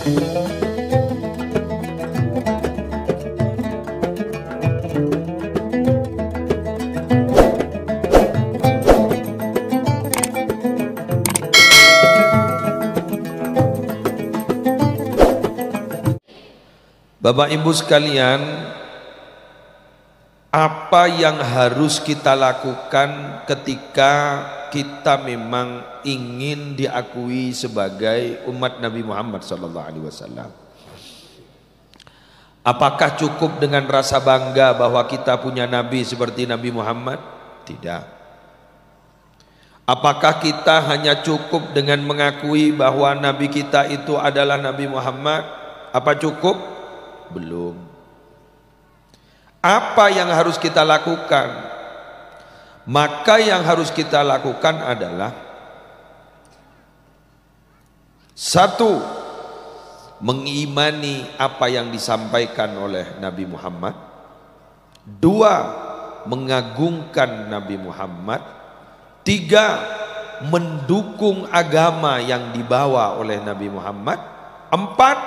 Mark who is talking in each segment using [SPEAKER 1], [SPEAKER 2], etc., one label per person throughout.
[SPEAKER 1] Bapak Ibu sekalian, apa yang harus kita lakukan ketika kita memang ingin diakui sebagai umat Nabi Muhammad SAW? Apakah cukup dengan rasa bangga bahwa kita punya Nabi seperti Nabi Muhammad? Tidak. Apakah kita hanya cukup dengan mengakui bahwa Nabi kita itu adalah Nabi Muhammad? Apa cukup? Belum. Apa yang harus kita lakukan? Maka yang harus kita lakukan adalah satu, mengimani apa yang disampaikan oleh Nabi Muhammad. Dua, mengagungkan Nabi Muhammad. Tiga, mendukung agama yang dibawa oleh Nabi Muhammad. Empat,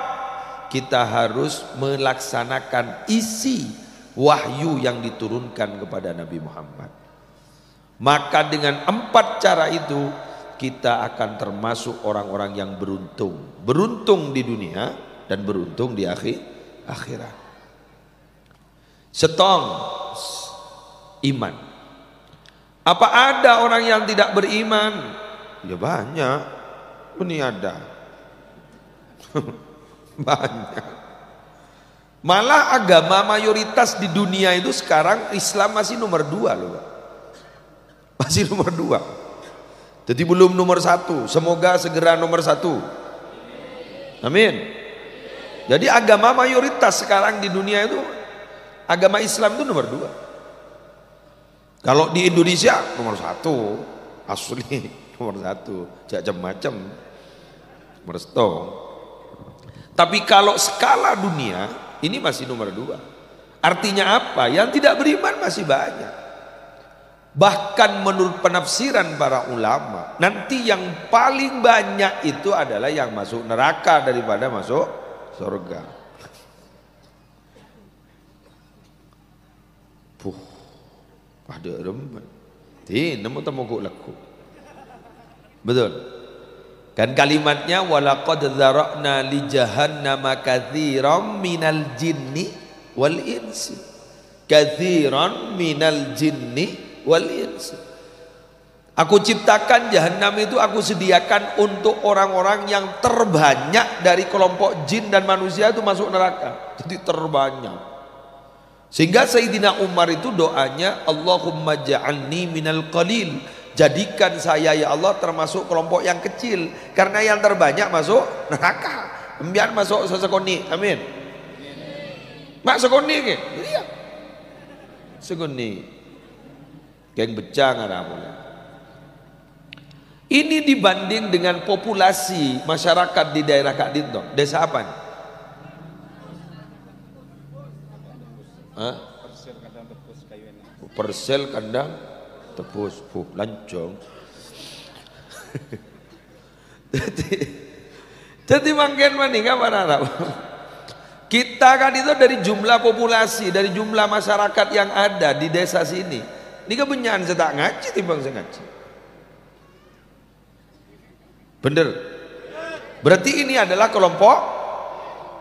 [SPEAKER 1] kita harus melaksanakan isi wahyu yang diturunkan kepada Nabi Muhammad. Maka dengan empat cara itu kita akan termasuk orang-orang yang beruntung. Beruntung di dunia dan beruntung di akhirat. Setong iman. Apa ada orang yang tidak beriman? Ya banyak. Ini ada. Banyak. Malah agama mayoritas di dunia itu sekarang Islam masih nomor 2 loh, Pak. Masih nomor 2. Jadi belum nomor 1. Semoga segera nomor 1. Amin. Jadi agama mayoritas sekarang di dunia itu agama Islam itu nomor 2. Kalau di Indonesia nomor 1, asli nomor 1, macam-macam, nomor 1. Tapi kalau skala dunia ini masih nomor 2. Artinya apa? Yang tidak beriman masih banyak. Bahkan menurut penafsiran para ulama, nanti yang paling banyak itu adalah yang masuk neraka daripada masuk surga. Ada rembat. Nemu temu laku. Betul. Kan kalimatnya walaqad dzara'na li jahannama katsiran minal jinni wal insi. Katsiran minal jinni wal insi. Aku ciptakan jahanam itu, aku sediakan untuk orang-orang yang terbanyak dari kelompok jin dan manusia itu masuk neraka. Jadi terbanyak. Sehingga Sayyidina Umar itu doanya Allahumma ja'alni minal qalil. Jadikan saya ya Allah termasuk kelompok yang kecil, karena yang terbanyak masuk neraka. Biar masuk sesekoni. Amin. Mak sekoni ke? Iya. Sekoni. Geng becang ada apa? Ini dibanding dengan populasi masyarakat di daerah Kak Dinto. Desa apa nih? Persel kandang tebus, lancong. Jadi mangken mani kapan Arab? Kita kan itu dari jumlah populasi, dari jumlah masyarakat yang ada di desa sini. Ini kebenyakan saya tak ngaji timbang saya ngaji. Bener. Berarti ini adalah kelompok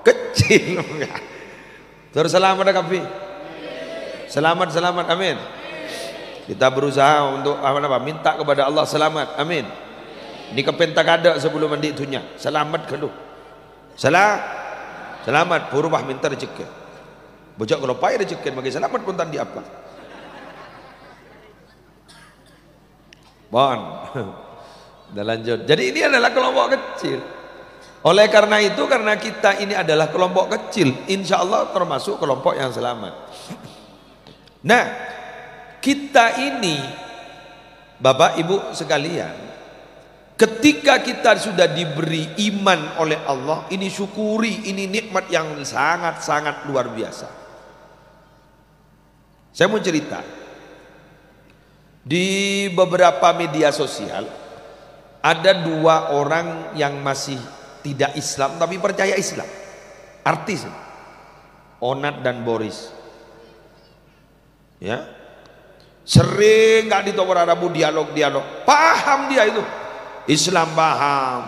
[SPEAKER 1] kecil. Terus selamat kafi. Selamat, amin. Kita berusaha untuk minta kepada Allah selamat, amin. Ini kepentak ada sebelum mandi itunya. Selamat kedua. Selamat purubah minta rezeki. Bojok kalau payah rezeki bagi selamat pun tadi apa? Bon. Dan lanjut. Jadi ini adalah kelompok kecil. Oleh karena itu, karena kita ini adalah kelompok kecil, insya Allah termasuk kelompok yang selamat. Nah, kita ini Bapak Ibu sekalian, ketika kita sudah diberi iman oleh Allah, ini syukuri, ini nikmat yang sangat-sangat luar biasa. Saya mau cerita, di beberapa media sosial ada 2 orang yang masih tidak Islam tapi percaya Islam. Artis Onat dan Boris, ya, sering nggak ditawar Arabu dialog, paham dia itu Islam, paham,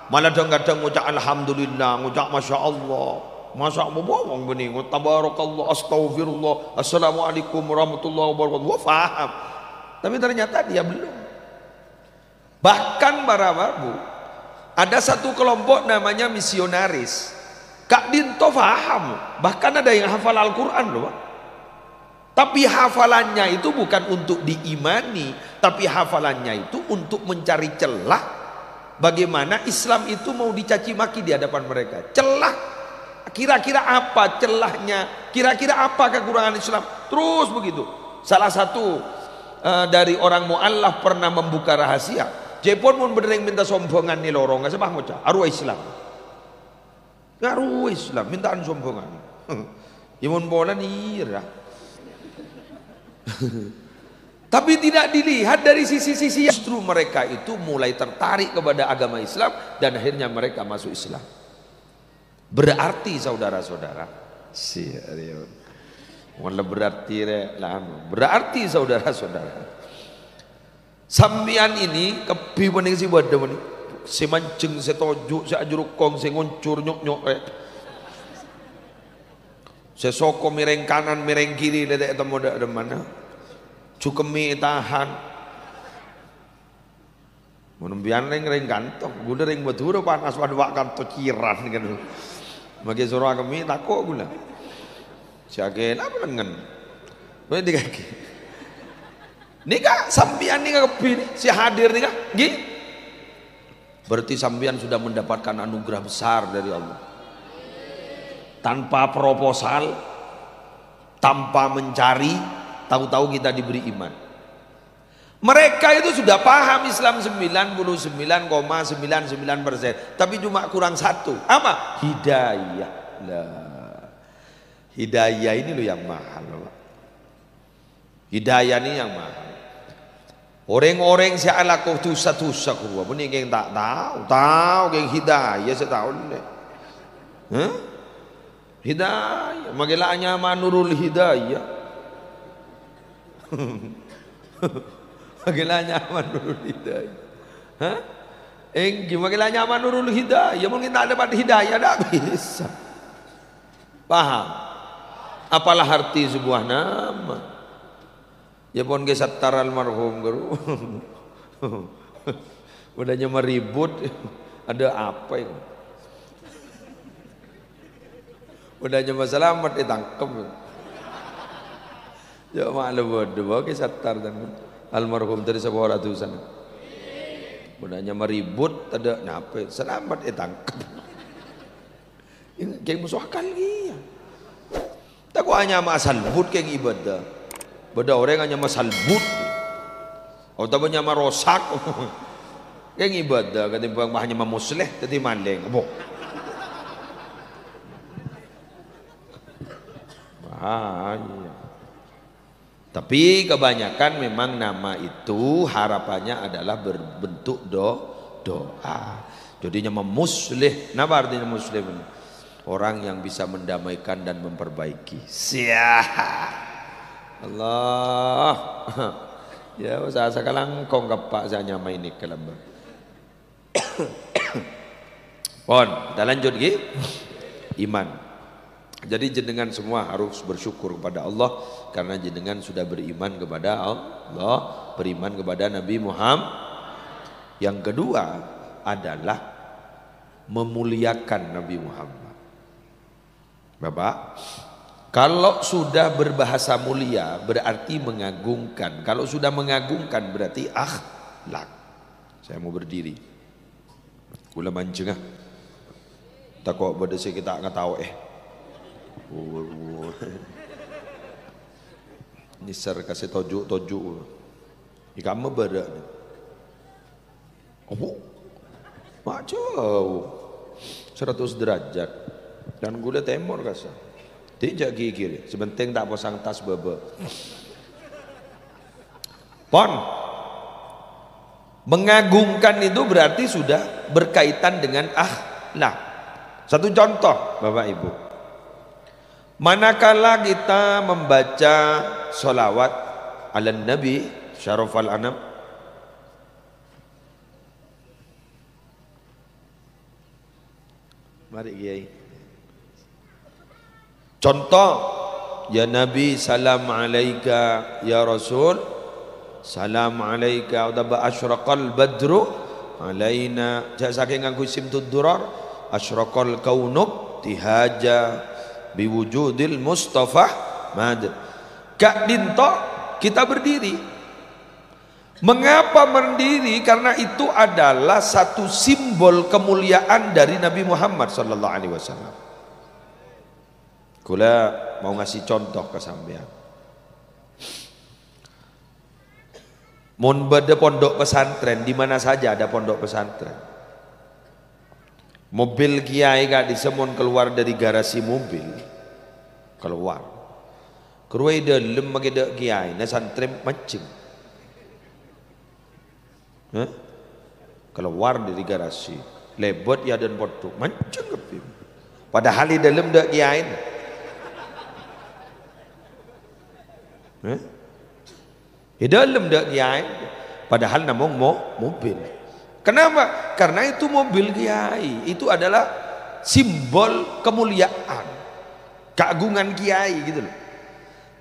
[SPEAKER 1] malah kadang-kadang ngucap alhamdulillah, ngucap masya Allah, masa mau bohong benih, tabarakallah, astagfirullah, assalamualaikum warahmatullahi wabarakatuh, wah paham, tapi ternyata dia belum. Bahkan para babu, ada satu kelompok namanya misionaris. Kak Dinto paham, bahkan ada yang hafal Al-Quran loh. Tapi hafalannya itu bukan untuk diimani, tapi hafalannya itu untuk mencari celah bagaimana Islam itu mau dicaci maki di hadapan mereka. Celah, kira-kira apa celahnya, kira-kira apa kekurangan Islam, terus begitu. Salah satu dari orang mu'allaf pernah membuka rahasia, Jepun mun bener minta sombongan nih lorong, nggak sebah ngocah, arwah Islam. Ngaruh Islam, mintaan sombongan. Imun bola ira. Tapi tidak dilihat dari sisi-sisi, justru mereka itu mulai tertarik kepada agama Islam dan akhirnya mereka masuk Islam. Berarti saudara-saudara, berarti saudara-saudara, sambian ini kepiwening si wadah ini. Si mancing, si tojuk, si ajurukong, si nguncur nyok-nyok, si soko mireng kanan, mireng kiri, dedek temu ada mana, cukemi tahan, menumbian ring kantong, gula ring betul panas wadwak kantong kiran kan, bagi suruh kami takut gula, siagen apa dengan, boleh dikaki, nikah sambian nikah kepi, si hadir nikah, gini. Berarti sambian sudah mendapatkan anugerah besar dari Allah. Tanpa proposal, tanpa mencari, tahu-tahu kita diberi iman. Mereka itu sudah paham Islam 99,99%, tapi cuma kurang satu. Apa? Hidayah. Lah. Hidayah ini loh yang mahal. Hidayah ini yang mahal. Orang-orang saya lakukan tusa-tusa kurwa, benih yang tak tahu yang hidayah saya tahu ni, hidayah, magilanya manurul hidayah, magilanya manurul hidayah, magilanya manurul hidayah, mungkin tak dapat hidayah tak bisa, paham? Apalah arti sebuah nama? Ya pun ke Sattar almarhum guru, udahnya meribut, ada apa itu? Udahnya masalah amat ditangkap. Ya maklum bodoh, ke Sattar dan almarhum dari sebuah ratusan. Udahnya meribut, ada apa? Selamat ditangkap. Ini kayak musuh akal dia. Tak hanya masal but kayak ibadah. Beda orang hanya masalbut, atau banyak marosak, yang ibadah ketimbang hanya mamusleh, tadi mandeng, boh. Bahaya. Tapi kebanyakan memang nama itu harapannya adalah berbentuk doa. Jadinya memusleh. Apa artinya muslim? Orang yang bisa mendamaikan dan memperbaiki. Siap. Allah, ya usaha sekarang kong kapak saya nyamai ini kelamba. Pon, kita lanjut lagi. Iman. Jadi jenengan semua harus bersyukur kepada Allah karena jenengan sudah beriman kepada Allah, beriman kepada Nabi Muhammad. Yang kedua adalah memuliakan Nabi Muhammad. Bapak, kalau sudah berbahasa mulia berarti mengagungkan. Kalau sudah mengagungkan berarti akhlak. Saya mau berdiri. Kula mancing ah. Takut berdesi kita nggak tahu Nisar kasih tojuk. Ikan berat. Oh, mak jauh 100 derajat dan gula temor kasar. Tidak gigir, sebenting tak pasang tas bebe. Pon, mengagungkan itu berarti sudah berkaitan dengan Lah, satu contoh Bapak Ibu. Manakala kita membaca sholawat ala Nabi Syarafal Anam, mari Kiai. Contoh, ya Nabi salam alaika, ya Rasul salam alaika, udaba asyraqal badru alaina, jak saking nganggo isim tuddurar, asyraqal kaunub tihaja biwujudil Mustafa mad. Kak dinto kita berdiri. Mengapa berdiri? Karena itu adalah satu simbol kemuliaan dari Nabi Muhammad sallallahu alaihi wasallam. Kula mau ngasih contoh ke sampean. Mun beda pondok pesantren, di mana saja ada pondok pesantren. Mobil kiai gak disemun keluar dari garasi mobil, keluar. Keruai dalam mageda kiai, na santren mancing. Keluar dari garasi, lebot ya dan podo, mancing ke. Padahal di dalam dak kiai. Di dalam dak kiai, padahal namung mobil. Kenapa? Karena itu mobil kiai, itu adalah simbol kemuliaan, keagungan kiai gitu loh.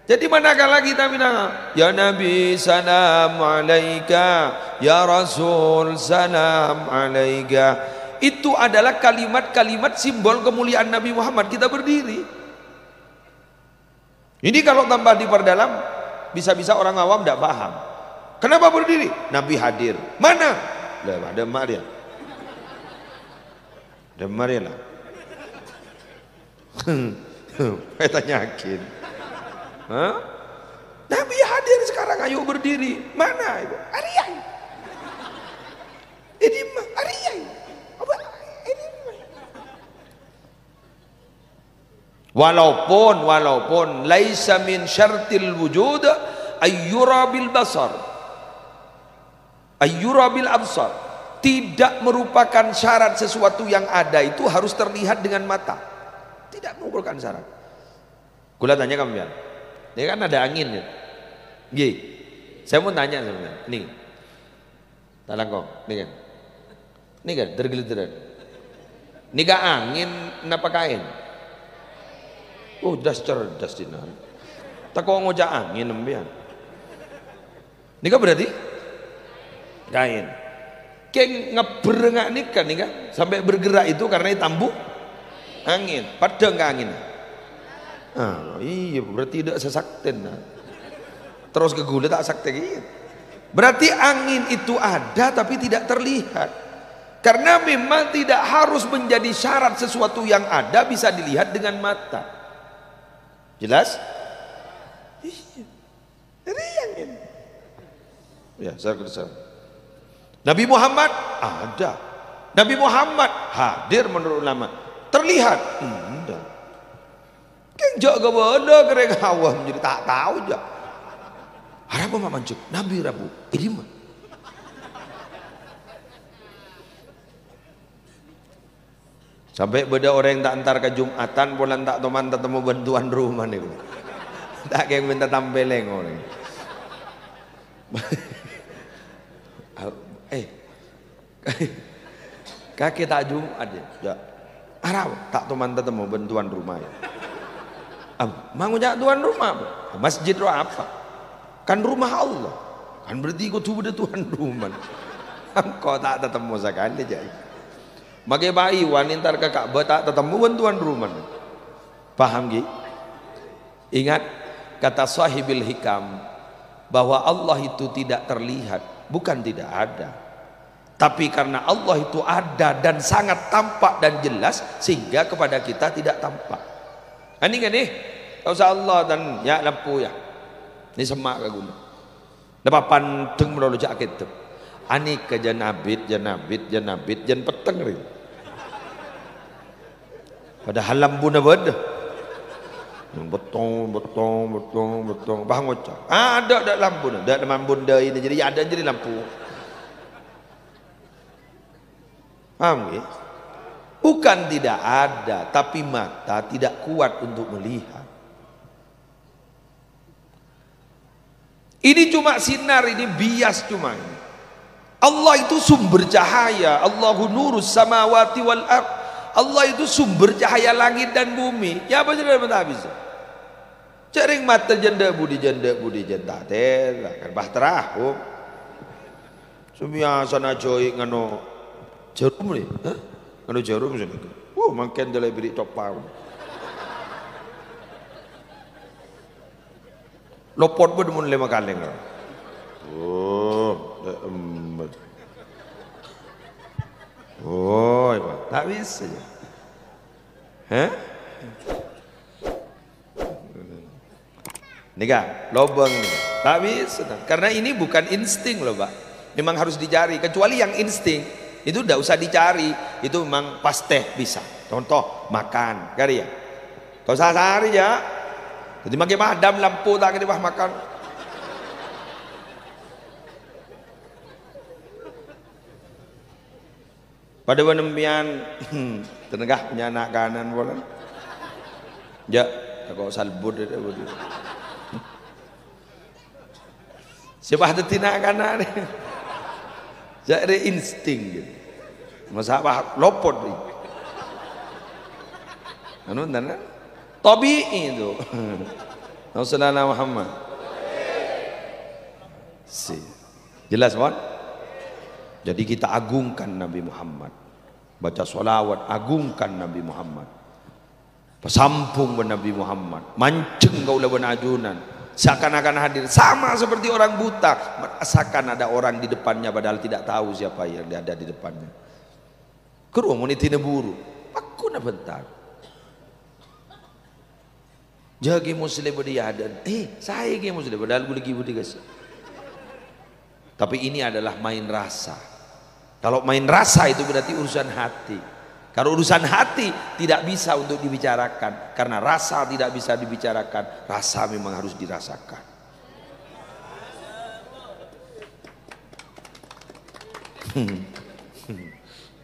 [SPEAKER 1] Jadi manakala kita bilang ya Nabi salam alaika, ya Rasul salam alaika, itu adalah kalimat-kalimat simbol kemuliaan Nabi Muhammad. Kita berdiri. Ini kalau tambah diperdalam, bisa-bisa orang awam tidak paham. Kenapa berdiri? Nabi hadir. Mana? Lah, ada Maria. Ada Maria lah. Saya tanyakin. Hah? Nabi hadir sekarang, ayo berdiri. Mana ibu? Ariyai. Ini mah Ariyai. Apa? Ini mah. Walaupun laisa min syartil wujud ayyura bil basar, ayyura bil absar, tidak merupakan syarat sesuatu yang ada itu harus terlihat dengan mata. Tidak merupakan syarat. Kula tanya kamu ya. Ini kan ada angin ya. Gih, saya mau tanya sebenarnya. Nih, talangkong, nih kan, tergelitik. Nih gak angin, kenapa kain? Oh, das cerdas dinan. Tak kau ngojak angin nembian. Nih kan berarti kain. Kayak ngeberengak nih kan, sampai bergerak itu karena tambuh angin. Padahal nggak angin. Ah, iya berarti tidak sesakten. Terus ke gula tak sakten. Berarti angin itu ada tapi tidak terlihat. Karena memang tidak harus menjadi syarat sesuatu yang ada bisa dilihat dengan mata. Jelas? Iya. Ini angin. Ya, saya kerja. Nabi Muhammad ada. Nabi Muhammad hadir menurut ulama. Terlihat? Tidak. Kenjak ke bodoh kereng awam jadi tak tahu aja. Harap apa mancuk? Nabi Rabu. Ini mah. Sampai beda orang yang tak antar ke Jumatan, bulan tak teman ketemu bantuan rumah nih. Tak kayak minta tampeleng orang. Kaki tak Jumat ya. Arab tak teman ketemu bantuan rumah ya. Mau ngajak tuan rumah apa? Masjid apa? Kan rumah Allah. Kan berarti kau tuh tuan rumah. Kau tak ketemu sekali jadi. Makai bayi wanita ke Ka'bah tak ketemu bantuan rumah. Paham gak? Ingat kata sahibil hikam bahwa Allah itu tidak terlihat, bukan tidak ada. Tapi karena Allah itu ada dan sangat tampak dan jelas sehingga kepada kita tidak tampak. Ini kan nih, kau Allah dan ya lampu ya. Ini semak ke gunung. Dapat panteng melalui jaket tu. Ani ke janabit jan peteng rin. Padahal lampu na beda. Betong. Bahang ocak. Ada lampu na. Ada lampu ini jadi ada jadi lampu. Paham ya? Bukan tidak ada, tapi mata tidak kuat untuk melihat. Ini cuma sinar, ini bias cuma ini. Allah itu sumber cahaya. Allahu nurus samawati wal ard. Allah itu sumber cahaya langit dan bumi. Ya apa sudah habis. Cering mata janda budi janda teh kan bahterahu. Sumia sana joy ngano jarum ni. Ngano jarum sini. Makin dalai beri topau. Lopot pun mun 5 kaleng. Tak bisa. Nih kan, lobang nih. Tak bisa. Karena ini bukan insting loh, Pak. Memang harus dicari. Kecuali yang insting itu tidak usah dicari. Itu memang pasti bisa. Contoh makan, kali ya. Kau sehari ya. Jadi makin padam lampu tak kena makan. Pada penempian tenegah punya anak kanan boleh. Ya, kau salbut dia boleh. Siapa ada tina kanan? Jadi insting gitu. Masa apa lopot ni? Anu nana? Tabi'i itu. Rasulullah Muhammad. Si. Jelas kan? Jadi kita agungkan Nabi Muhammad. Baca sholawat, agungkan Nabi Muhammad. Pesampung Nabi Muhammad. Mancing kau lawan ajunan. Seakan-akan hadir. Sama seperti orang buta. Merasakan ada orang di depannya padahal tidak tahu siapa yang ada di depannya. Keruang munitina buru. Aku nak bentar. Jagi muslim dia ada. Saya ke muslim padahal gue lagi budi guys. Tapi ini adalah main rasa. Kalau main rasa itu berarti urusan hati. Kalau urusan hati tidak bisa untuk dibicarakan. Karena rasa tidak bisa dibicarakan. Rasa memang harus dirasakan.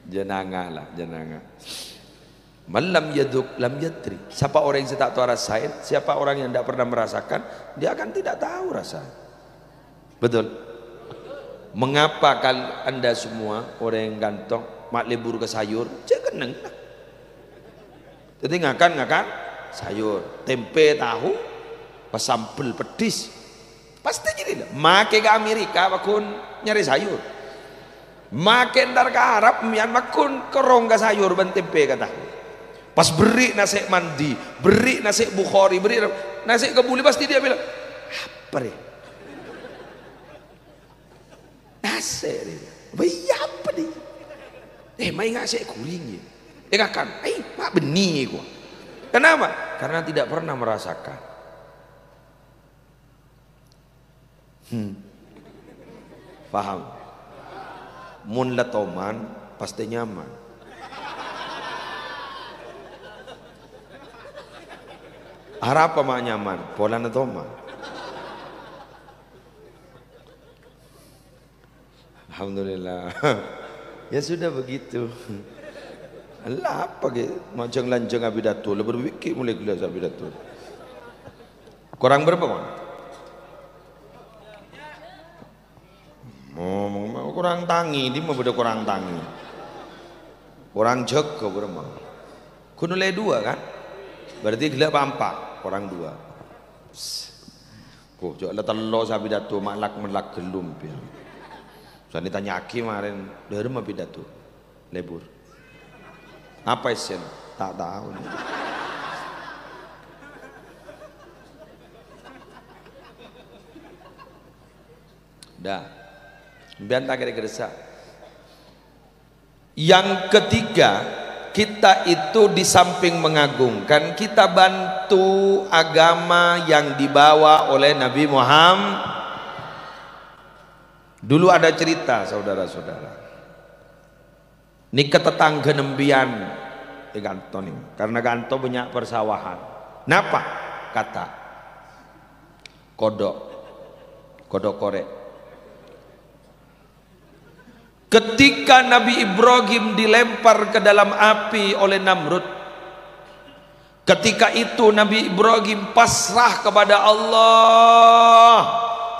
[SPEAKER 1] Jenanga lah, jenanga. Malam yaduk lam yadri. Siapa orang yang tak tahu rasain, siapa orang yang tidak pernah merasakan, dia akan tidak tahu rasa. Betul. Mengapa anda semua orang yang gantong mak lebur ke sayur, jangan neng. Jadi ngakan sayur, tempe tahu, pasampel pedis, pasti jadi lah. Make ke Amerika bakun nyari sayur, makin dar ke Arab mian bakun kerong ke sayur ban tempe ke tahu. Pas beri nasi mandi, beri nasi Bukhari, beri nasi kebuli pasti dia bilang apa deh? Nasi dia, apa deh? Main ngasih kuring ya, kan? Mak benih gua. Kenapa? Karena tidak pernah merasakan. Paham? Mun latoman pasti nyaman. Harap apa mak nyaman? Pola natoma. Alhamdulillah. Ya sudah begitu. Allah apa ke macam lanjang abidatul berwiki mulai gelas abidatul. Kurang berapa man? Kurang tangi, di mana beda kurang tangi. Kurang jaga berapa? Kuno le 2 kan? Berarti gelap 4, kurang 2. Kok jauh telur sabidatul malak gelum pia. Saya ditanya Aki kemarin, dari mana pidato? Lebur. Apa isen? Tak tahu. Dah. Biar tak kira-kira. Yang ketiga, kita itu di samping mengagungkan, kita bantu agama yang dibawa oleh Nabi Muhammad. Dulu ada cerita saudara-saudara. Ini ke tetangga nembian di Ganto nih, karena Ganto banyak persawahan. Napa? Kata kodok korek. Ketika Nabi Ibrahim dilempar ke dalam api oleh Namrud, ketika itu Nabi Ibrahim pasrah kepada Allah,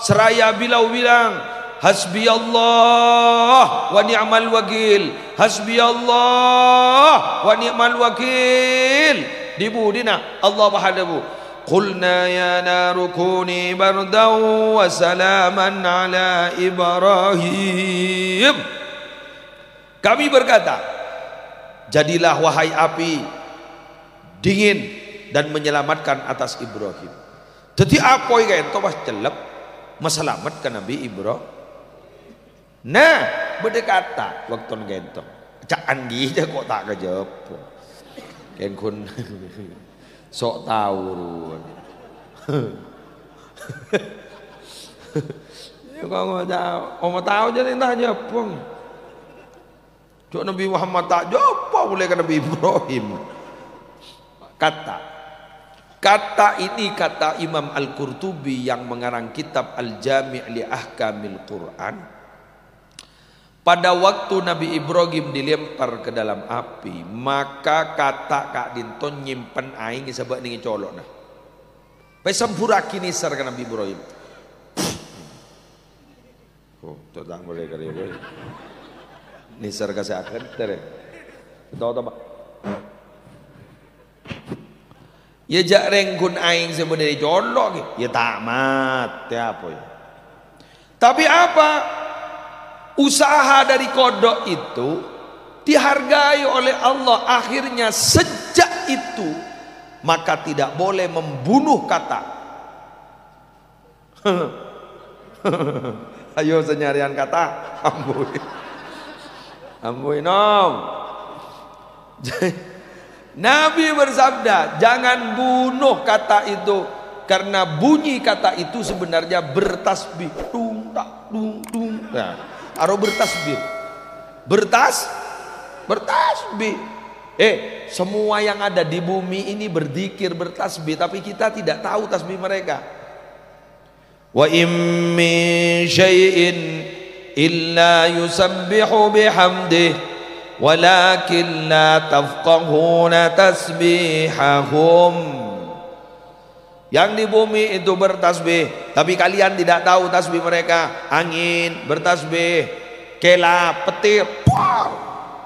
[SPEAKER 1] seraya beliau bilang, hasbi Allah wa ni'mal wakil, hasbi Allah wa ni'mal wakil. Dibudina Allah bahadabu, qulna ya naru kuni bardan wa salaman ala Ibrahim. Kami berkata, jadilah wahai api dingin dan menyelamatkan atas Ibrahim. Jadi apa yang itu pas celep meselamatkan Nabi Ibrahim. Nah, berdekata waktu ngentong. Cak andi aja kok tak kejawab. Ken kun sok tahu ruan. Ya kok mau tahu jadi entah jawab. Cuk Nabi Muhammad tak jawab boleh ke Nabi Ibrahim. Kata ini kata Imam Al-Qurtubi yang mengarang kitab Al-Jami' li Ahkamil Quran. Pada waktu Nabi Ibrahim dilempar ke dalam api, maka kata Kak Dinton nyimpen aing sebab ning colok nah. Pesempura kini sar ke Nabi Ibrahim. Oh, tak boleh kali ya. Nisar kasih akan tere. Tahu tak? Ya jak rengkun aing sebenarnya colok. Ya tamat. Ya apa ya? Tapi apa? Usaha dari kodok itu dihargai oleh Allah. Akhirnya sejak itu maka tidak boleh membunuh kata. Ayo senyarian kata. Ampun nom. Nabi bersabda, jangan bunuh kata itu, karena bunyi kata itu sebenarnya bertasbih. Tung tak tung tung. Nah, aro bertasbih. Bertasbih. Semua yang ada di bumi ini berzikir, bertasbih, tapi kita tidak tahu tasbih mereka. Wa im min syai'in illa yusabbihu bihamdih walakin la tafqahuna tasbihahum. Yang di bumi itu bertasbih, tapi kalian tidak tahu tasbih mereka. Angin bertasbih, kelap, petir,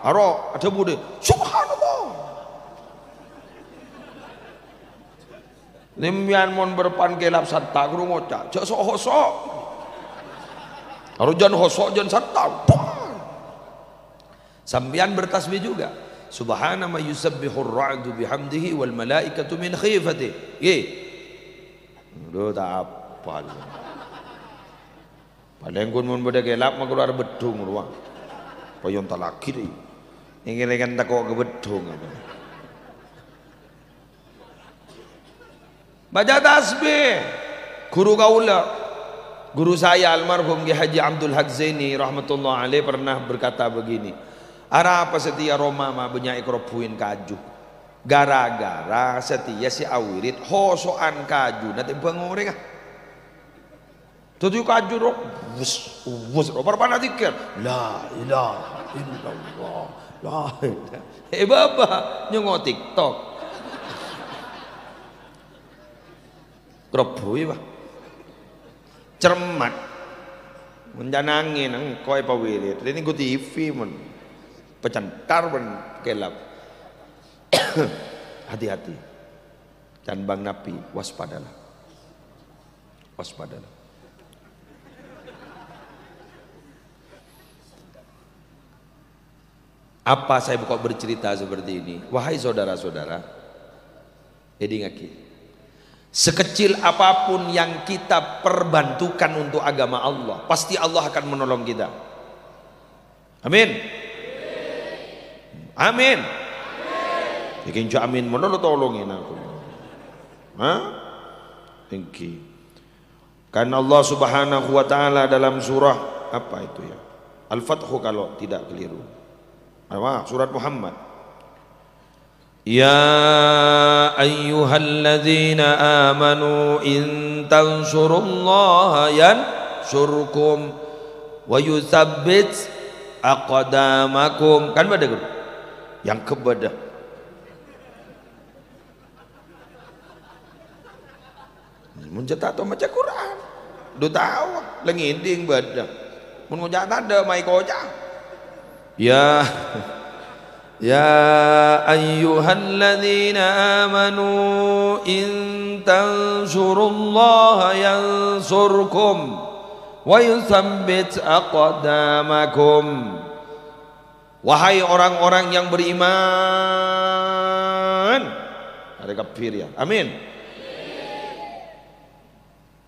[SPEAKER 1] aro ada bude, subhanallah. Nimian mon berpan kelap santak rumocak, cak sok-sok. Arujan hosok jan satau. Sambian bertasbih juga. Subhana ma yusabbihur ra'du bihamdihi wal malaikatu min khifatihi. Duh tak apa. Paling kun mun beda gelap mah keluar bedung ruang. Payon tak lagi deh. Ingin tak kok ke bedung apa. Baca tasbih. Guru kaula, guru saya almarhum Ki Haji Abdul Haq Zaini rahmatullah alaih pernah berkata begini, ara apa setia Roma mah banyak ikrobuin kaju, gara-gara setia si awirit hosoan kaju nanti bangoreng ah tujuh kaju roh wus berapa tikir la ilaha illallah la ilaha bapak nyongo TikTok krobui bah cermat menjanangin nang koi pawirit ini gue TV men pecantar men kelap. Hati-hati dan bang Nabi waspadalah apa saya kok bercerita seperti ini wahai saudara-saudara ngaki sekecil apapun yang kita perbantukan untuk agama Allah, pasti Allah akan menolong kita. Amin. Amin. Bikin amin menolong tolongin aku. Hah? Thank you. Karena Allah Subhanahu wa taala dalam surah apa itu ya? Al-Fathu kalau tidak keliru. Surat Muhammad. Ya ayyuhalladzina amanu in tansurullaha yansurkum wa yutsabbit aqdamakum. Kan pada yang kepada mencetak atau baca Quran do tahu lenginding badak mun ngojak ada mai kojak ya ya ayyuhalladzina amanu in tansurullaha yansurkum wa yutsabbit aqdamakum. Wahai orang-orang yang beriman, ada kafir ya, amin.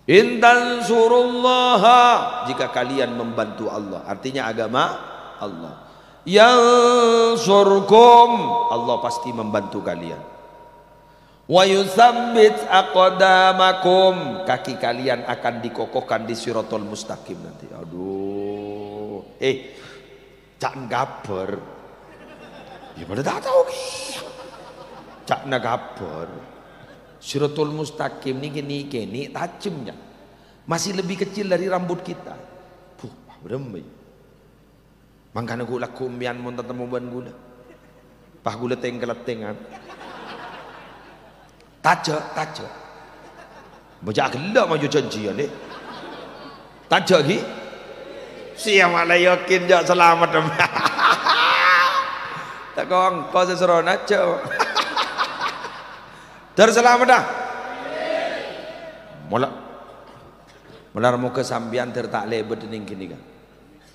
[SPEAKER 1] Intan surullaha, jika kalian membantu Allah, artinya agama Allah. Yang surkum, Allah pasti membantu kalian. Wa yutsabbit aqdamakum, kaki kalian akan dikokohkan di siratal mustaqim nanti. Aduh, cak gaber, ya pada tak tahu cak gaber. Siratul mustaqim ni tajamnya masih lebih kecil dari rambut kita. Berembe. Mangkana gula kumian mun tetemu ban gula. Pah gula tengkelengan. Taja. Bajak gelak maju janjian ni. Taja gi. Siapa malah yakin jak selamat. Tak kong kau seserona aja. Terselamat dah. Mular muka sambian tertak lebet ning kini kan.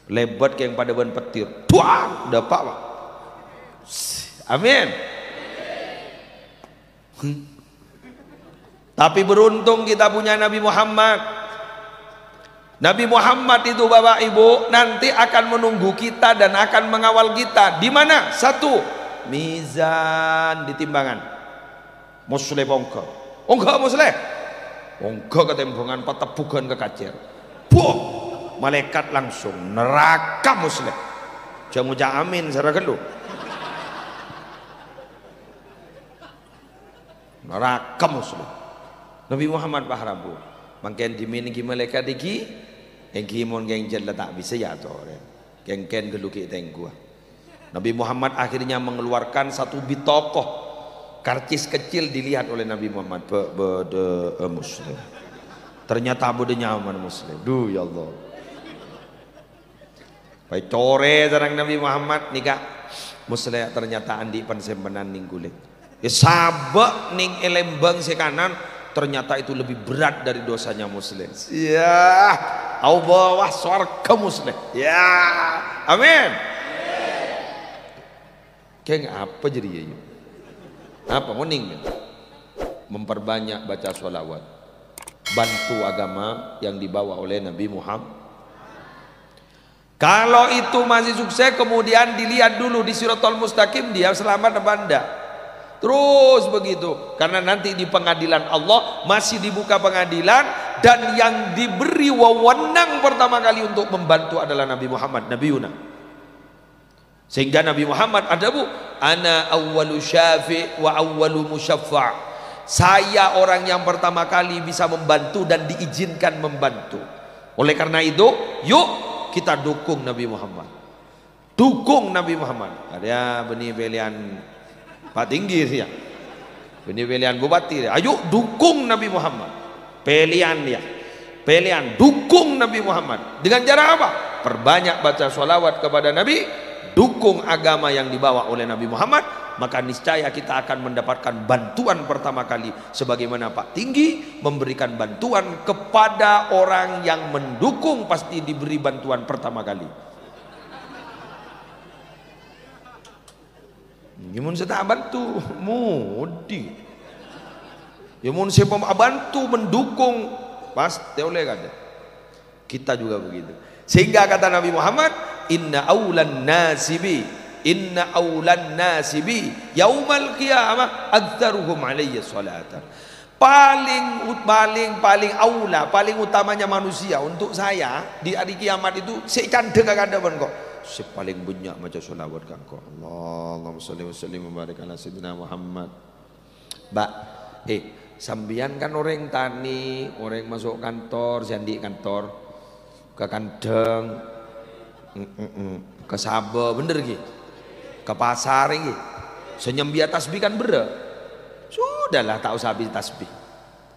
[SPEAKER 1] Lebet yang pada ban petir. Tuang dapat pak. Amin. Tapi beruntung kita punya Nabi Muhammad. Nabi Muhammad itu Bapak Ibu nanti akan menunggu kita dan akan mengawal kita. Di mana? Satu, mizan di timbangan. Muslim ongka. Ongka muslim. Ongka ketembangan patepugan ke kacer. Buh, malaikat langsung neraka muslim. Jangan ucap amin sareng lu. Neraka muslim. Nabi Muhammad pahrabu. Mangken dimin ki malaikat iki engki mon geng jella tak bisa ya tore. Geng-geng geluki tengku. Nabi Muhammad akhirnya mengeluarkan satu bitokoh. Karcis kecil dilihat oleh Nabi Muhammad bede muslim. Ternyata bede nyaman muslim. Duh ya Allah. Baik core sareng Nabi Muhammad nikah muslim ternyata andi pensembenan ning kulit. Ya sabak ning elembang si kanan ternyata itu lebih berat dari dosanya muslim. Ya, au bawah surga muslim. Ya, amin. Kayak apa jadi ya? Apa muning? Memperbanyak baca sholawat, bantu agama yang dibawa oleh Nabi Muhammad. Kalau itu masih sukses, kemudian dilihat dulu di siratal mustaqim dia selamat apa enggak. Terus begitu, karena nanti di pengadilan Allah masih dibuka pengadilan dan yang diberi wewenang pertama kali untuk membantu adalah Nabi Muhammad, Nabi Yuna. Sehingga Nabi Muhammad ada bu, ana awwalu syafi' wa awwalu musyaffa'. Saya orang yang pertama kali bisa membantu dan diizinkan membantu. Oleh karena itu, yuk kita dukung Nabi Muhammad. Dukung Nabi Muhammad. Ada benih pilihan Pak Tinggi ya. Benih pilihan Bupati ya. Ayo dukung Nabi Muhammad. Pilihan dia. Pilihan dukung Nabi Muhammad. Dengan cara apa? Perbanyak baca sholawat kepada Nabi. Dukung agama yang dibawa oleh Nabi Muhammad, maka niscaya kita akan mendapatkan bantuan pertama kali sebagaimana Pak Tinggi memberikan bantuan kepada orang yang mendukung pasti diberi bantuan pertama kali. Gimana saya tak bantu mudi. Gimana saya bantu mendukung pasti oleh kata. Kita juga begitu. Sehingga kata Nabi Muhammad, inna aulan nasibi yaumal qiyamah aktsaruhum alayya salatan. Paling aula, paling utamanya manusia untuk saya di hari kiamat itu secandeng ada ban kok. Si paling banyak maca selawat kan kok. Allahumma sholli wa sallim wa barik ala sayyidina Muhammad. Mbak, sambian kan orang tani, orang masuk kantor, jandi kantor ke kandang ke Sabah bener ki, ke pasar ki, senyembia tasbih kan bener. Sudahlah tak usah habis tasbih.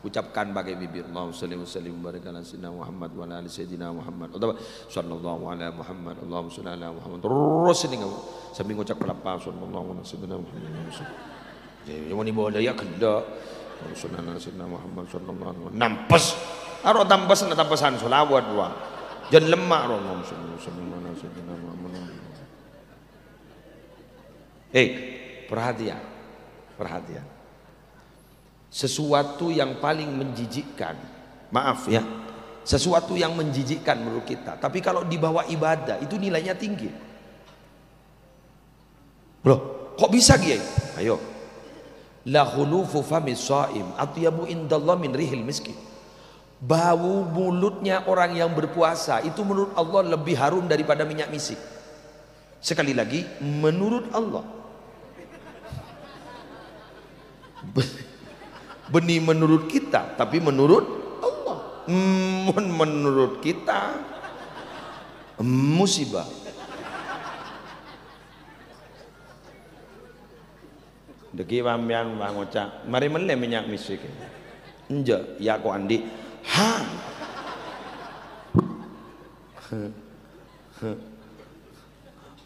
[SPEAKER 1] Ucapkan pakai bibir. Allahumma shalli wa sallim wa barik ala sayyidina Muhammad wa ala ali sayyidina Muhammad. Atau sallallahu ala Muhammad, Allahumma shalli ala Muhammad. Terus ini kamu sambil ngucap kelapa sallallahu ala sayyidina Muhammad. Ya mau dibawa daya kenda. Sallallahu ala sayyidina Muhammad sallallahu alaihi wasallam. Nampes. Aro tampes na tampesan selawat wa. Jan lemak ro sallallahu ala sayyidina Muhammad. Perhatian. Perhatian. Sesuatu yang paling menjijikkan, maaf ya, sesuatu yang menjijikkan menurut kita, tapi kalau dibawa ibadah itu nilainya tinggi. Loh, kok bisa Kiai? Ayo. La khulufu famis shaim atyabu indallah min rihil miskin. Bau mulutnya orang yang berpuasa itu menurut Allah lebih harum daripada minyak misik. Sekali lagi, menurut Allah. Benih menurut kita, tapi menurut Allah. Menurut kita musibah. Deki pampian Bang Oca, mari meneh minyak misik. Enje, ya kok Andi. Ha.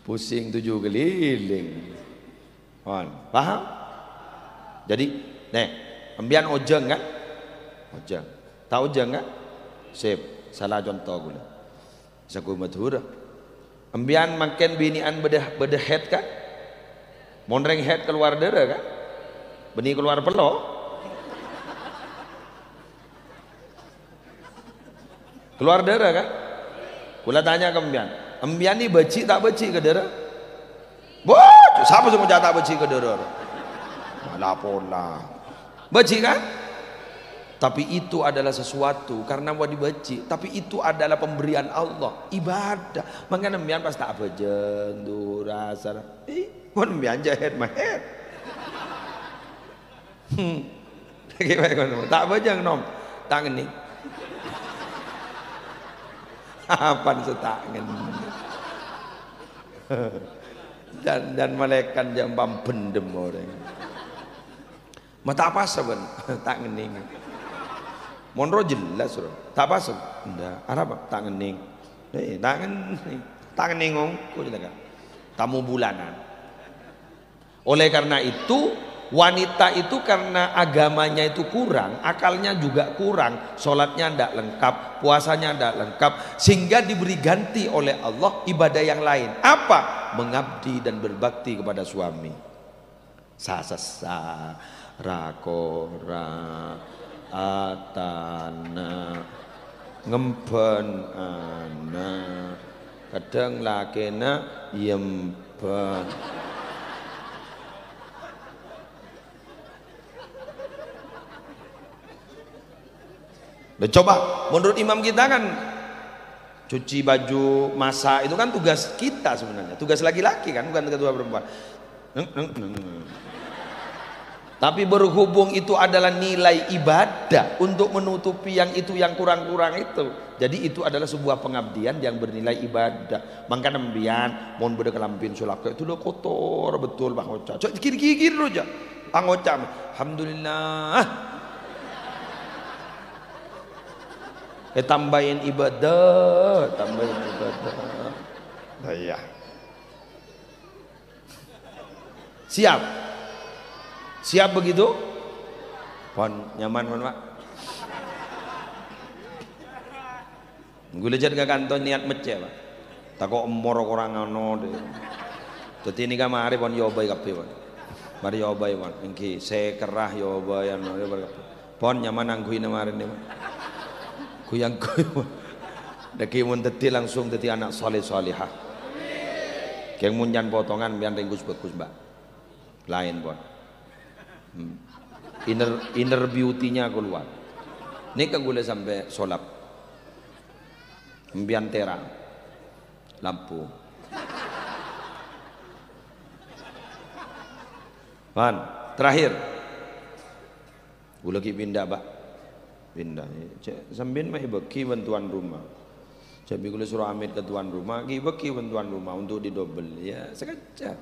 [SPEAKER 1] Pusing 7 keliling. Paham? Jadi, nih Ambian ojeng kan? Ojeng. Tahu ojeng kan? Sip. Salah contoh gula. Saku madhur. Ambian makin binian beda head kan? Monreng head keluar darah kan? Benih keluar pelo. Keluar darah kan? Kula tanya ke ambian. Ambian ni becik tak becik ke darah? Bocah, siapa semua tak becik ke darah? Malah pola. Baci kan? Tapi itu adalah sesuatu karena mau dibaci. Tapi itu adalah pemberian Allah, ibadah. Makanya nembian pas tak bejeng tu rasa. Pun nembian jahet mahet. Gimana? Tak bejeng nom. Tangan ni. Apa setangan? Dan malaikat jambam pendem orang. Mata apa saban tak ngening. Monro jelas bro. Tak apa sab. Ndak. Apa tak ngening. Tak ngening ku jelas. Tamu bulanan. Oleh karena itu wanita itu karena agamanya itu kurang, akalnya juga kurang, sholatnya tidak lengkap, puasanya tidak lengkap, sehingga diberi ganti oleh Allah ibadah yang lain. Apa? Mengabdi dan berbakti kepada suami. Sasasa rakora atana ngemben ana kadang lakena yemben. Coba menurut imam kita kan cuci baju, masak itu kan tugas kita sebenarnya, tugas laki-laki kan, bukan tugas perempuan. Tapi berhubung itu adalah nilai ibadah untuk menutupi yang itu yang kurang-kurang itu. Jadi itu adalah sebuah pengabdian yang bernilai ibadah. Maka nembian mohon beda kelampin sulak itu lo kotor betul Bang Oca. Cok kiri-kiri aja. Bang Oca, alhamdulillah. Tambahin ibadah, tambahin ibadah. Nah, ya. Siap. Siap begitu? Pon nyaman pon Pak. Gue lejar ke kantor niat mece Pak. Takut emor orang ngono deh. Jadi ini kamari pon yobai kape pon. Mari yobai pon. Engki saya kerah yobai yang yobai kape. Pon nyaman angguin kemarin nih Pak. Kuyang pon. Deki mun teti langsung teti anak soleh solihah. Keng munjan potongan biar ringkus bagus Mbak. Lain pon. Inner beauty-nya keluar. Ini kan gue sampai solap. Mbian terang. Lampu. Man, terakhir. Gue lagi pindah, Pak. Pindah. Sambil mah bagi bantuan rumah. Jadi kalau suruh Amit ke tuan rumah, beki tuan rumah untuk didobel. Ya, sengaja.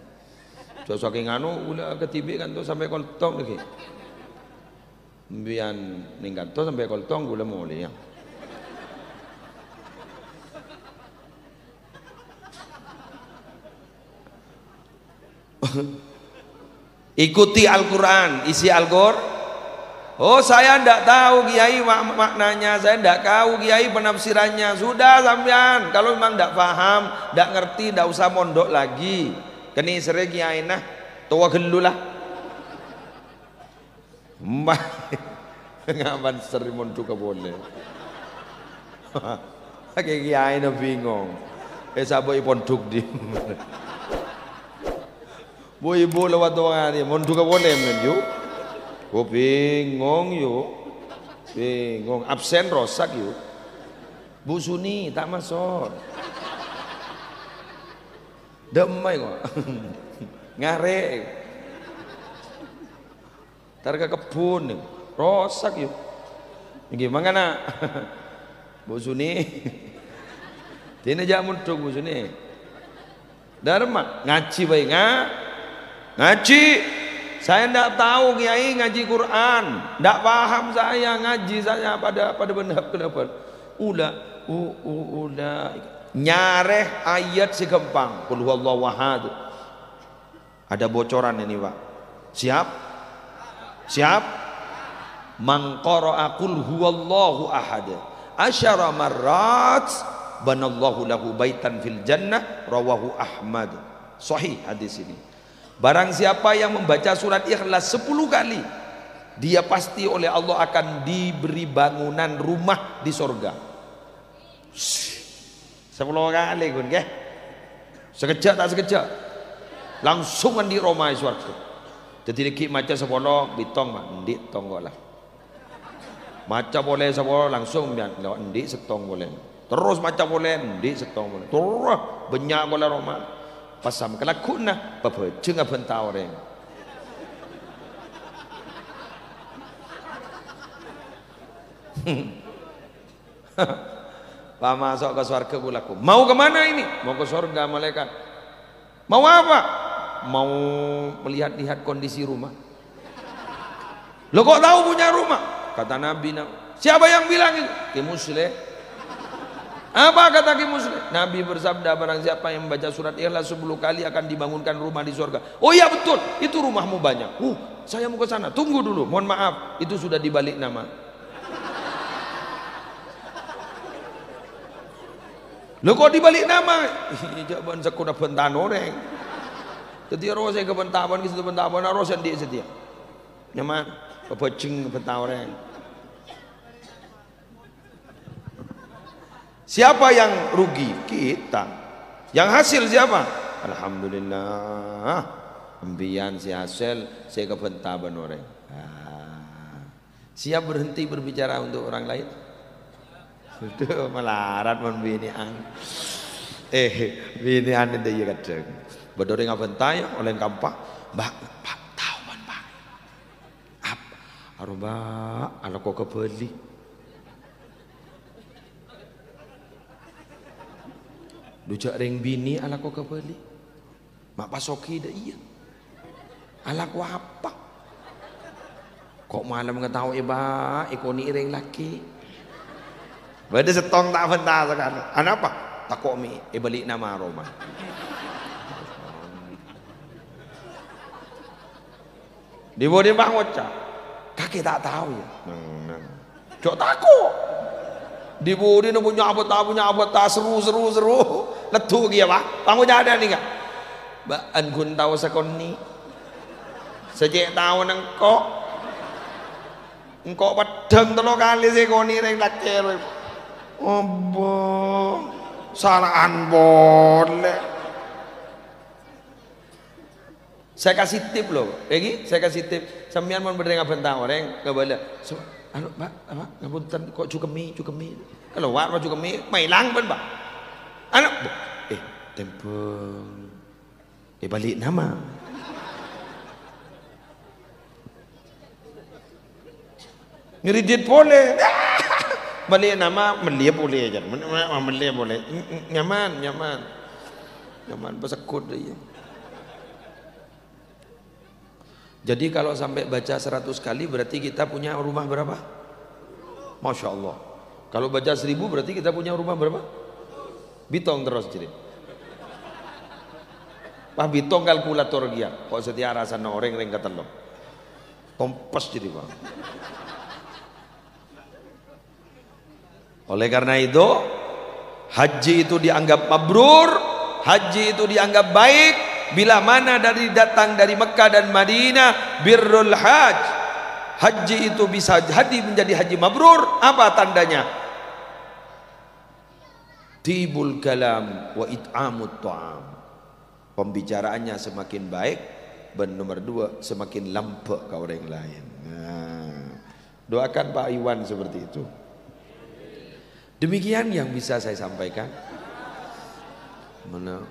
[SPEAKER 1] Jauh saking anu, ulah ketibi kan tuh sampai koltong lagi. Bian ningkat tuh sampai koltong, gula mulai ya. Ikuti Al-Quran, isi Al-Quran. Oh saya tidak tahu Kiai maknanya, saya tidak tahu Kiai penafsirannya. Sudah sampean, kalau memang tidak paham, tidak ngerti, tidak usah mondok lagi. Kini sering Kiai nah, tua gelulah. Mbah, ngapain sering mondok boleh? Kayak Kiai nah bingung. Siapa pondok di? Bu ibu lewat doang hari, mondok boleh menju? Gue bingung yuk, bingung, absen rosak yuk. Bu Suni tak masuk, demai kok, ngare, targa kebun, rosak yuk. Gimana nak, Bu Suni, ini jamun tuh Bu Suni, Dharma ngaji baik ngaji. Saya tidak tahu Kiai ngaji Quran, tidak paham saya ngaji saya pada benar kenapa? Udah nyareh ayat segempang. Qul huwallahu ahad. Ada bocoran ini Pak. Siap? Man qara'a qul huwallahu ahad asyara marrat banallahu lahu baitan fil jannah, rawahu Ahmad. Sahih hadis ini. Barang siapa yang membaca surat Ikhlas 10 kali, dia pasti oleh Allah akan diberi bangunan rumah di sorga. 10 kali kun ke? Sekejap tak sekejap, langsung di Roma surga. Jadi kita maca 10 bitong mak, ndik tong lah. Maca boleh 10 langsung biar ndik setong boleh. Terus maca boleh ndik setong boleh. Terus banyak boleh Roma. Pasam kelakun nah, apa cengah bentau orang. Pak masuk ke surga kulaku. Mau kemana ini? Mau ke surga malaikat. Mau apa? Mau melihat-lihat kondisi rumah. Lo kok tahu punya rumah? Kata Nabi. Siapa yang bilang itu? Ki Muslim. Apa kata Ki Muslim? Nabi bersabda, barang siapa yang membaca surat Ikhlas 10 kali akan dibangunkan rumah di surga. Oh iya betul, itu rumahmu banyak. Saya mau ke sana. Tunggu dulu, mohon maaf, itu sudah dibalik nama. Lo kok dibalik nama? Jawaban sekuda bentan orang. Jadi roh saya ke bentaban, ke situ bentaban, roh saya di setia. Nyaman, pepecing bentan orang. Siapa yang rugi? Kita. Yang hasil siapa? Alhamdulillah. Ambian si hasil, saya kebentaban orang. Siap berhenti berbicara untuk orang lain? Sudah melarat membinian. Binian itu ya kadang. Bedori ngabentai oleh kampak. Mbak, Pak tahu man Pak. Apa? Aroba, anak kok kebeli. Dujak ring bini ala kok kebeli. Mak pasoki dah iya. Ala kok apa? Kok malam mengetahui ba ikoni ring laki. Bade setong tak bentah sekarang. Anak apa? Takok mi balik nama Roma. Di bodi bang ocak. Kaki tak tahu ya. Cok takut. Di bodi nu punya apa tak seru. Letu kia Pak. Pangu ada nih enggak? Mbak Angun tahu sekoni. Sejak tahun engkau pedang 3 kali sekoni ring laker. Obo. Salaan boleh. Saya kasih tip loh. Saya kasih tip. Sampeyan mun berdeng bentang orang ke bala. Anu Pak, apa? Ngapunten kok cukemi. Kalau war cukemi, mailang ben Pak. Anak tempeng balik nama ngeridit boleh Balik nama melia boleh aja. Melia boleh. Nyaman, nyaman. Nyaman bersekut dia. Jadi kalau sampai baca 100 kali berarti kita punya rumah berapa? Masya Allah. Kalau baca 1000 berarti kita punya rumah berapa? Bitong terus jadi. Pak bitong kalkulator dia. Kok setia rasa orang ring ketelok. Kompas jadi Pak. Oleh karena itu haji itu dianggap mabrur, haji itu dianggap baik bila mana dari datang dari Mekah dan Madinah. Birrul haj, haji itu bisa jadi menjadi haji mabrur. Apa tandanya? Tibul kalam wa it'amut ta'am, pembicaraannya semakin baik, dan nomor 2 semakin lampak ke orang lain. Nah, doakan Pak Iwan seperti itu. Demikian yang bisa saya sampaikan. Mana?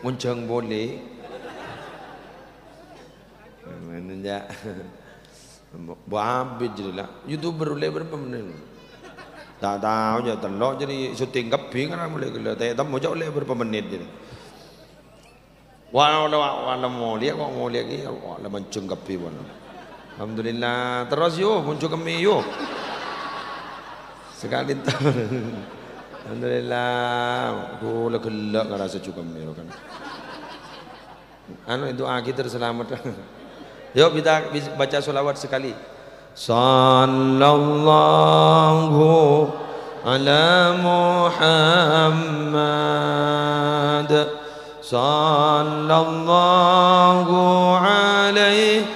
[SPEAKER 1] Muncang boleh. Mana ya? Habis jadi lah. YouTuber boleh berapa menit? Tak tahu je telok jadi syuting keping kan boleh gila. Tak tahu macam boleh berapa menit jadi. Wala mau lihat kok mau lihat ni. Wala muncang keping wala. Alhamdulillah. Terus yo muncang kami yo. Sekali tahun. Alhamdulillah. Aku lah gelak kan rasa cukup mero kan. Anu itu kita terselamat. Yuk kita baca solawat sekali. Sallallahu ala Muhammad. Sallallahu alaihi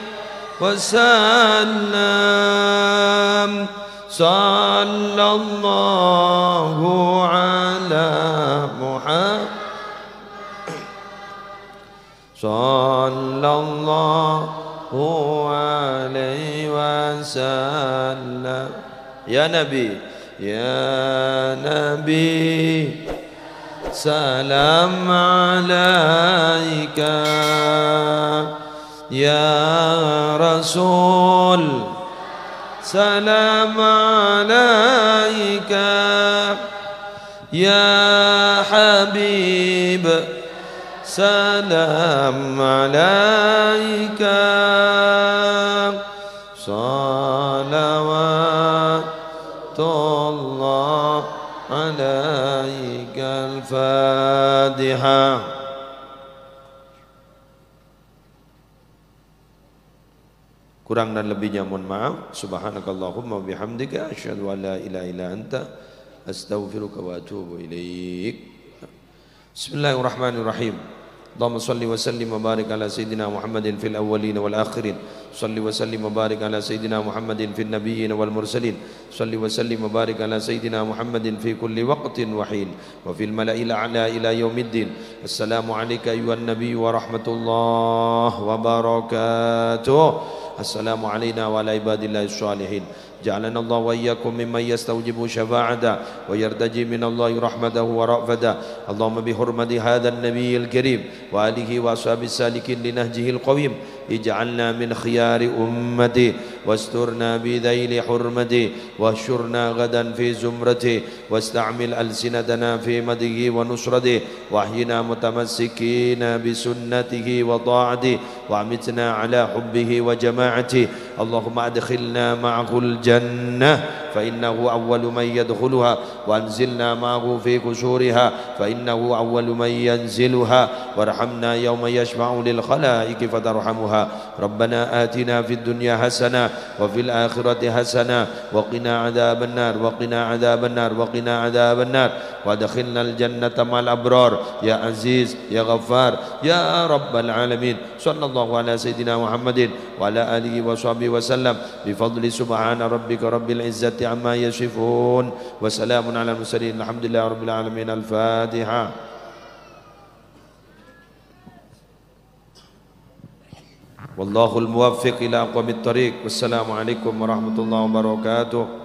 [SPEAKER 1] wasallam. Sallallahu ala Muhammad. Sallallahu alaihi wasallam. Ya Nabi, ya Nabi, salam alaika. Ya Rasul, salam alaika. Ya Habib, salam alaika. Salawatullah alaika. Al-Fatihah. Kurang dan lebihnya mohon maaf. Subhanakallahumma wa bihamdika asyhadu an la ilaha illa anta astaghfiruka wa atubu ilaik. Bismillahirrahmanirrahim. Allahumma salli wa sallim wa barik ala sayyidina Muhammadin fil awwalin wal akhirin. Salli wa sallim wa barik ala sayyidina Muhammadin fil nabiyyin wal mursalin. Salli wa sallim wa barik ala sayyidina Muhammadin fi kulli waqtin wa hin wa fil mala'il a'la ila yaumiddin. Assalamu alayka ayyuhan nabiy wa rahmatullah wa barakatuh. Assalamu alayna wa ala ibadillahi shalihin. جعلنا الله وإياكم ممن يستوجب شفاعته ويرتجي من الله رحمته ورأفته. اللهم بحرمة هذا النبي الكريم وآله وأصحابه السالكين لنهجه القويم اجعلنا من خيار أمته واسترنا بذيل حرمته واحشرنا غدا في زمرته واستعمل ألسنتنا في مدحه ونصرته واحينا متمسكين بسنته وطاعته وأمتنا على حبه وجماعته. اللهم أدخلنا معه الجنة فإنه أول من يدخلها وأنزلنا معه في قشورها فإنه أول من ينزلها وارحمنا يوم يشفع للخلائق فترحمها. ربنا آتنا في الدنيا حسنة وفي الآخرة حسنة وقنا عذاب النار وقنا عذاب النار وقنا عذاب النار وادخلنا الجنة مع الأبرار يا عزيز يا غفار يا رب العالمين. صلى الله على سيدنا محمد وعلى آله وصحبه وسلم بفضل سبحان ربك رب العزة عما يصفون وسلام على المرسلين الحمد لله رب العالمين. الفاتحة. والله الموفق إلى أقوم الطريق. والسلام عليكم ورحمة الله وبركاته.